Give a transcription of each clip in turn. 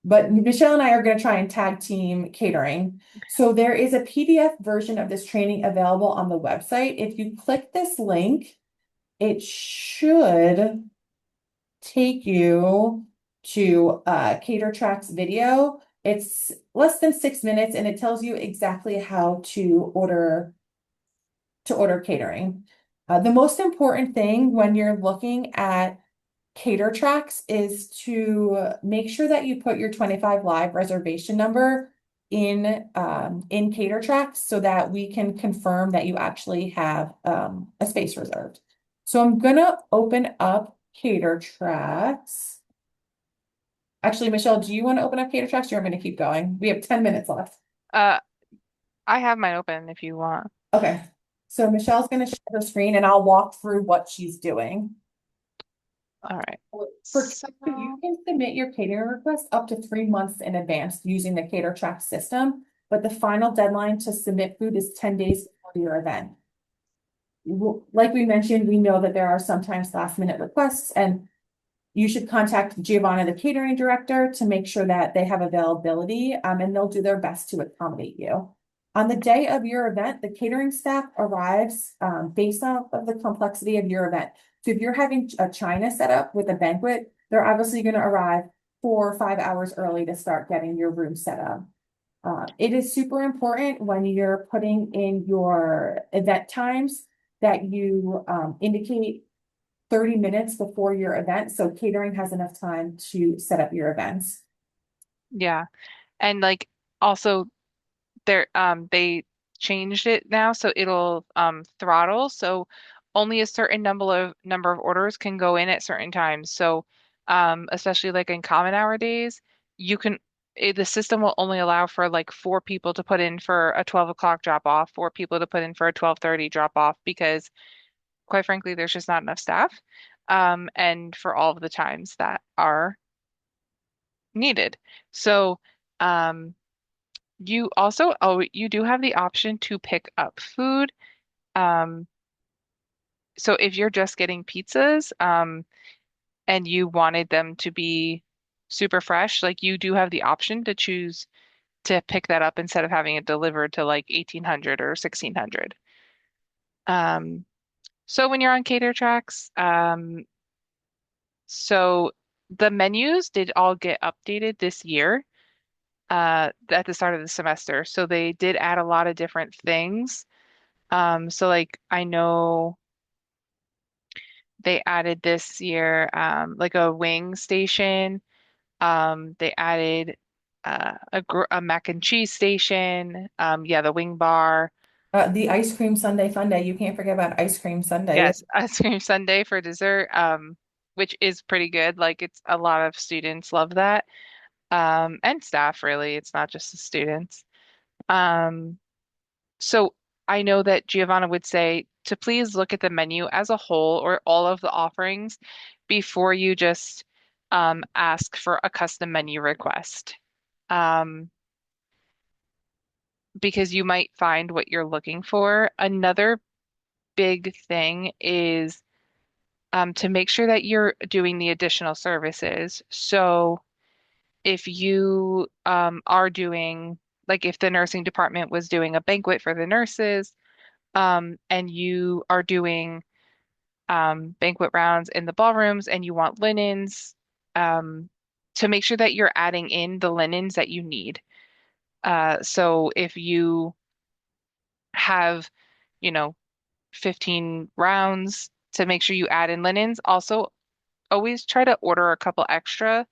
But Michelle and I are going to try and tag team catering. So there is a PDF version of this training available on the website. If you click this link, it should take you to Catertrax video. It's less than 6 minutes and it tells you exactly how to order catering. The most important thing when you're looking at Catertrax is to make sure that you put your 25 live reservation number in Catertrax so that we can confirm that you actually have a space reserved. So I'm gonna open up Catertrax. Actually, Michelle, do you want to open up Catertrax? Or you want me to keep going? We have 10 minutes left. Uh, I have mine open if you want. Okay. So Michelle's gonna share her screen and I'll walk through what she's doing. All right. For So, catering, you can submit your catering request up to 3 months in advance using the Catertrack system, but the final deadline to submit food is 10 days before your event. Like we mentioned, we know that there are sometimes last minute requests, and you should contact Giovanna, the catering director, to make sure that they have availability, and they'll do their best to accommodate you. On the day of your event, the catering staff arrives based off of the complexity of your event. So if you're having a china set up with a banquet, they're obviously going to arrive 4 or 5 hours early to start getting your room set up. It is super important when you're putting in your event times that you indicate 30 minutes before your event, so catering has enough time to set up your events. yeah. And like also they changed it now so it'll throttle so only a certain number of orders can go in at certain times. So especially like in common hour days, you can the system will only allow for like four people to put in for a 12 o'clock drop off, four people to put in for a 12:30 drop off because quite frankly there's just not enough staff. And for all of the times that are needed. So um you also, oh, you do have the option to pick up food. Um, so if you're just getting pizzas, and you wanted them to be super fresh, like you do have the option to choose to pick that up instead of having it delivered to like 1800 or 1600. Um, so when you're on Catertrax, so the menus did all get updated this year, at the start of the semester. So they did add a lot of different things. So like I know they added this year like a wing station. They added a mac and cheese station. Yeah, the wing bar. The ice cream sundae fun day. You can't forget about ice cream sundaes. Yes, ice cream sundae for dessert. Which is pretty good. Like it's a lot of students love that. And staff really. It's not just the students. Um, So I know that Giovanna would say to please look at the menu as a whole or all of the offerings before you just ask for a custom menu request. Um, because you might find what you're looking for. Another big thing is to make sure that you're doing the additional services. So if you are doing, like if the nursing department was doing a banquet for the nurses, and you are doing banquet rounds in the ballrooms and you want linens, um, to make sure that you're adding in the linens that you need. So if you have, you know, 15 rounds, to make sure you add in linens. Also, always try to order a couple extra,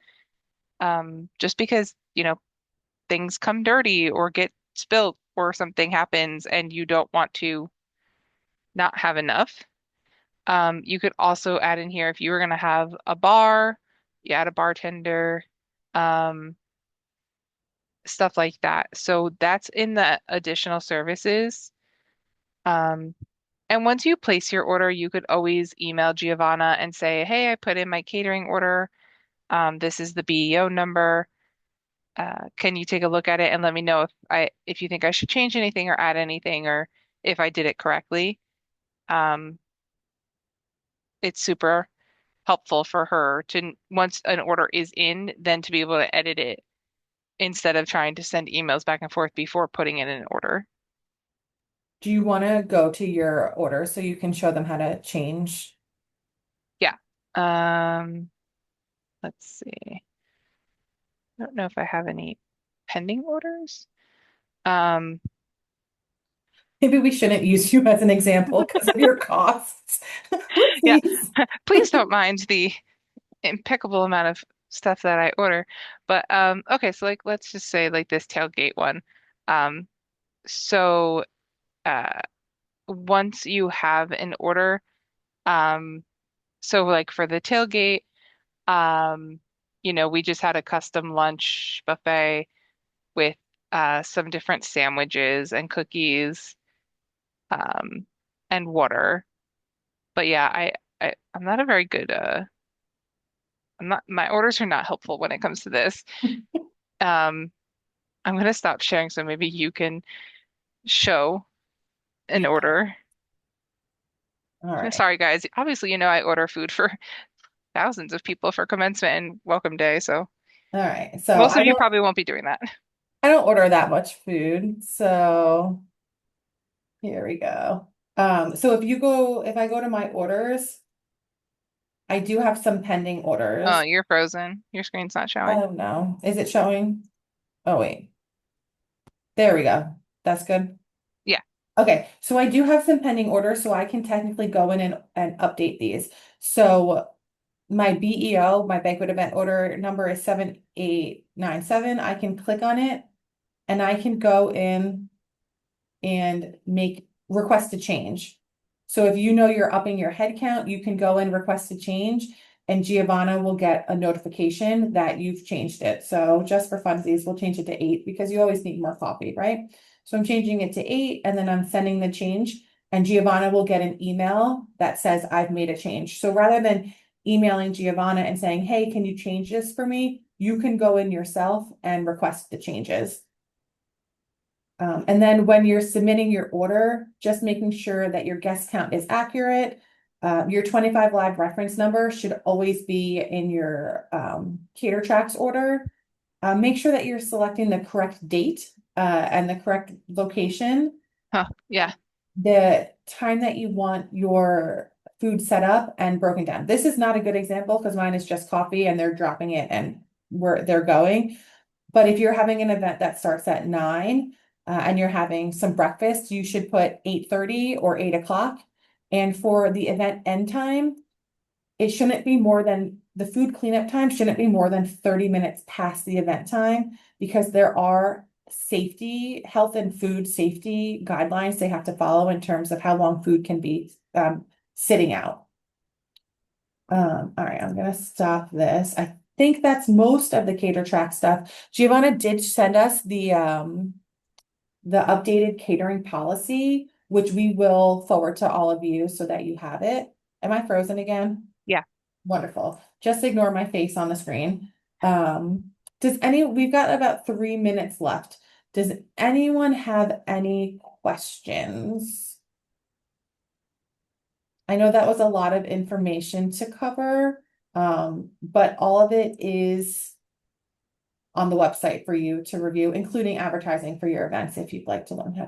just because, things come dirty or get spilt or something happens and you don't want to not have enough. You could also add in here if you were going to have a bar, you add a bartender, um, stuff like that. So that's in the additional services. Um, and once you place your order, you could always email Giovanna and say, "Hey, I put in my catering order. This is the BEO number. Can you take a look at it and let me know if you think I should change anything or add anything or if I did it correctly?" Um, it's super. helpful for her to, once an order is in, then to be able to edit it instead of trying to send emails back and forth before putting in an order. Do you want to go to your order so you can show them how to change? Yeah. Um, let's see. I don't know if I have any pending orders. Um, Maybe we shouldn't use you as an example because of your costs. yeah, Whoopsies. please don't mind the impeccable amount of stuff that I order. But okay, so like let's just say like this tailgate one. Um, so uh once you have an order, um, so like for the tailgate, um, we just had a custom lunch buffet with some different sandwiches and cookies, um, and water. But yeah, I'm not a very good I'm not my orders are not helpful when it comes to this. Um, I'm gonna stop sharing so maybe you can show an Yeah. order. All right. Sorry guys. Obviously, I order food for thousands of people for commencement and welcome day, so All right. So most of you probably won't be doing that. I don't order that much food. So here we go. So if I go to my orders, I do have some pending Oh, orders. you're frozen. Your screen's not showing. Oh no. Is it showing? Oh wait. There we go. That's good. Yeah. Okay, so I do have some pending orders, so I can technically go in and update these. So my BEO, my banquet event order number is 7897. I can click on it and I can go in and make request a change. So if you know you're upping your head count, you can go and request a change and Giovanna will get a notification that you've changed it. So just for funsies, we'll change it to 8 because you always need more coffee, right? So I'm changing it to 8 and then I'm sending the change and Giovanna will get an email that says I've made a change. So rather than emailing Giovanna and saying, hey, can you change this for me? You can go in yourself and request the changes. And then when you're submitting your order, just making sure that your guest count is accurate. Your 25 live reference number should always be in your Catertrax order. Make sure that you're selecting the correct date and the correct location, Huh. Yeah. the time that you want your food set up and broken down. This is not a good example because mine is just coffee and they're dropping it and where they're going. But if you're having an event that starts at 9 and you're having some breakfast, you should put 8:30 or 8 o'clock. And for the event end time, it shouldn't be more than the food cleanup time shouldn't be more than 30 minutes past the event time because there are health and food safety guidelines they have to follow in terms of how long food can be sitting out. All right, I'm gonna stop this. I think that's most of the Catertrack stuff. Giovanna did send us the updated catering policy, which we will forward to all of you so that you have it. Am I frozen again? Yeah. Wonderful. Just ignore my face on the screen. We've got about 3 minutes left. Does anyone have any questions? I know that was a lot of information to cover, but all of it is on the website for you to review, including advertising for your events if you'd like to learn how to